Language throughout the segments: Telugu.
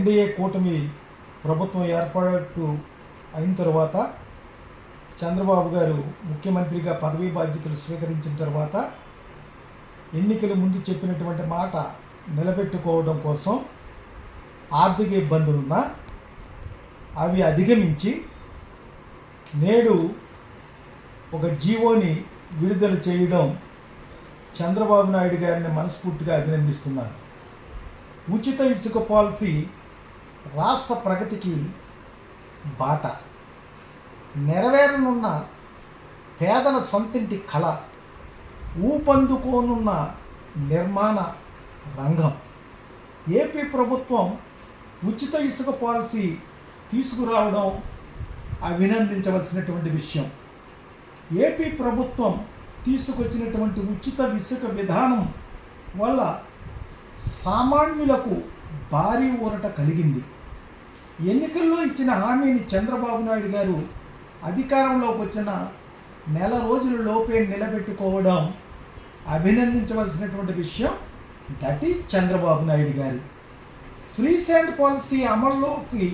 ఎన్డీఏ కూటమి ప్రభుత్వం ఏర్పాటు అయిన తర్వాత చంద్రబాబు గారు ముఖ్యమంత్రిగా పదవీ బాధ్యతలు స్వీకరించిన తర్వాత ఎన్నికల ముందు చెప్పినటువంటి మాట నిలబెట్టుకోవడం కోసం ఆర్థిక ఇబ్బందులున్నా అవి అధిగమించి నేడు ఒక జీవోని విడుదల చేయడం చంద్రబాబు నాయుడు గారిని మనస్ఫూర్తిగా అభినందిస్తున్నారు. ఉచిత ఇసుక పాలసీ రాష్ట్ర ప్రగతికి బాట, నెరవేరనున్న పేదల సొంతింటి కళ, ఊపందుకోనున్న నిర్మాణ రంగం. ఏపీ ప్రభుత్వం ఉచిత ఇసుక పాలసీ తీసుకురావడం అభినందించవలసినటువంటి విషయం. ఏపీ ప్రభుత్వం తీసుకొచ్చినటువంటి ఉచిత ఇసుక విధానం వల్ల సామాన్యులకు భారీ ఊరట కలిగింది. ఎన్నికల్లో ఇచ్చిన హామీని చంద్రబాబు నాయుడు గారు అధికారంలోకి వచ్చిన నెల రోజుల లోపే నిలబెట్టుకోవడం అభినందించవలసినటువంటి విషయం. దట్ ఈజ్ చంద్రబాబు నాయుడు గారు. ఫ్రీ శాండ్ పాలసీ అమల్లోకి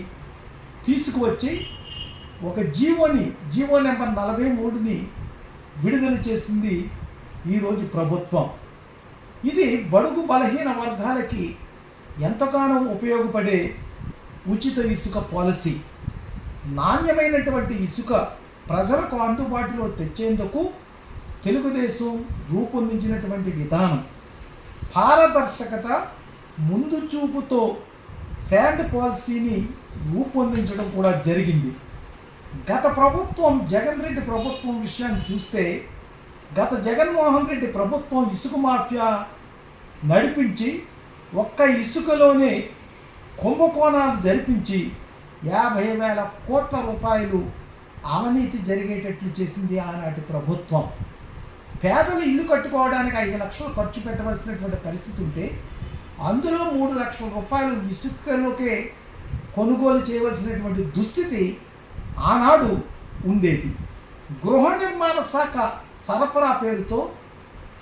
తీసుకువచ్చి ఒక జీవో నెంబర్ 43ని విడుదల చేసింది ఈరోజు ప్రభుత్వం. ఇది బడుగు బలహీన వర్గాలకి ఎంతగానో ఉపయోగపడే ఉచిత ఇసుక పాలసీ. నాణ్యమైనటువంటి ఇసుక ప్రజలకు అందుబాటులో తెచ్చేందుకు తెలుగుదేశం రూపొందించినటువంటి విధానం, పారదర్శకత, ముందు చూపుతో శాండ్ పాలసీని రూపొందించడం కూడా జరిగింది. గత ప్రభుత్వం జగన్ రెడ్డి ప్రభుత్వం విషయాన్ని చూస్తే, గత జగన్మోహన్ రెడ్డి ప్రభుత్వం ఇసుక మాఫియా నడిపించి ఒక్క ఇసుకలోనే కుంభకోణాలు జరిపించి 50,000 కోట్ల రూపాయలు అవినీతి జరిగేటట్లు చేసింది ఆనాటి ప్రభుత్వం. పేదలు ఇల్లు కట్టుకోవడానికి 5 లక్షలు ఖర్చు పెట్టవలసినటువంటి పరిస్థితి ఉంటే అందులో 3 లక్షల రూపాయలు ఇసుకలోకే కొనుగోలు చేయవలసినటువంటి దుస్థితి ఆనాడు ఉండేది. గృహ నిర్మాణ శాఖ సరఫరా పేరుతో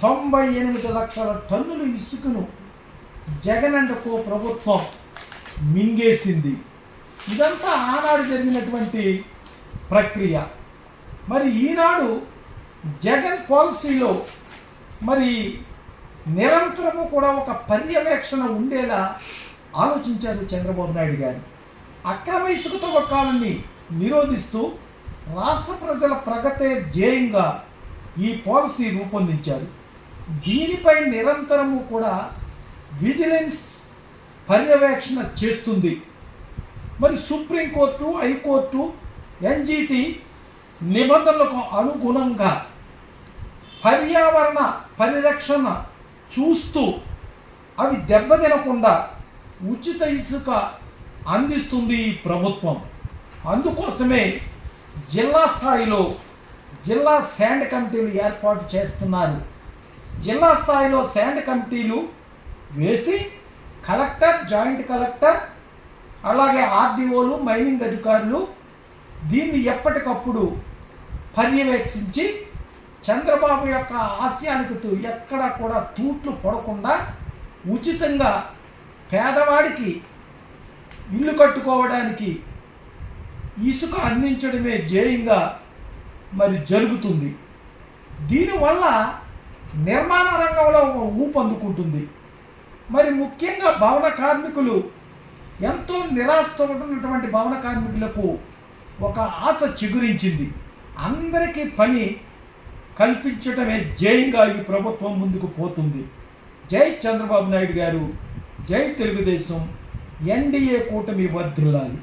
98 లక్షల టన్నులు ఇసుకను జగన్ అండ్ కో ప్రభుత్వం మింగేసింది. ఇదంతా ఆనాడు జరిగినటువంటి ప్రక్రియ. మరి ఈనాడు జగన్ పాలసీలో మరి నిరంతరము కూడా ఒక పర్యవేక్షణ ఉండేలా ఆలోచించారు చంద్రబాబు నాయుడు గారు. అక్రమ ఇసుక తవ్వకాలని నిరోధిస్తూ రాష్ట్ర ప్రజల ప్రగతే ధ్యేయంగా ఈ పాలసీ రూపొందించారు. దీనిపై నిరంతరము కూడా విజిలెన్స్ పర్యవేక్షణ చేస్తుంది. మరి సుప్రీంకోర్టు, హైకోర్టు, ఎన్జిటి నిబంధనలకు అనుగుణంగా పర్యావరణ పరిరక్షణ చూస్తూ అవి దెబ్బతినకుండా ఉచిత ఇసుక అందిస్తుంది ఈ ప్రభుత్వం. అందుకోసమే జిల్లా స్థాయిలో జిల్లా శాండ్ కమిటీలు ఏర్పాటు చేస్తున్నారు. జిల్లా స్థాయిలో శాండ్ కమిటీలు వేసి కలెక్టర్, జాయింట్ కలెక్టర్, అలాగే ఆర్డీఓలు, మైనింగ్ అధికారులు దీన్ని ఎప్పటికప్పుడు పర్యవేక్షించి చంద్రబాబు యొక్క ఆశయాలకు ఎక్కడ కూడా తూట్లు పడకుండా ఉచితంగా పేదవాడికి ఇల్లు కట్టుకోవడానికి ఇసుక అందించడమే ధ్యేయంగా మరి జరుగుతుంది. దీనివల్ల నిర్మాణ రంగంలో ఊపందుకుంటుంది. మరి ముఖ్యంగా భవన కార్మికులు, ఎంతో నిరాశతో ఉన్నటువంటి భవన కార్మికులకు ఒక ఆశ చిగురించింది. అందరికీ పని కల్పించడమే ధ్యేయంగా ఈ ప్రభుత్వం ముందుకు పోతుంది. జై చంద్రబాబు నాయుడు గారు, జై తెలుగుదేశం, ఎన్డీఏ కూటమి వర్ధిల్లాలి.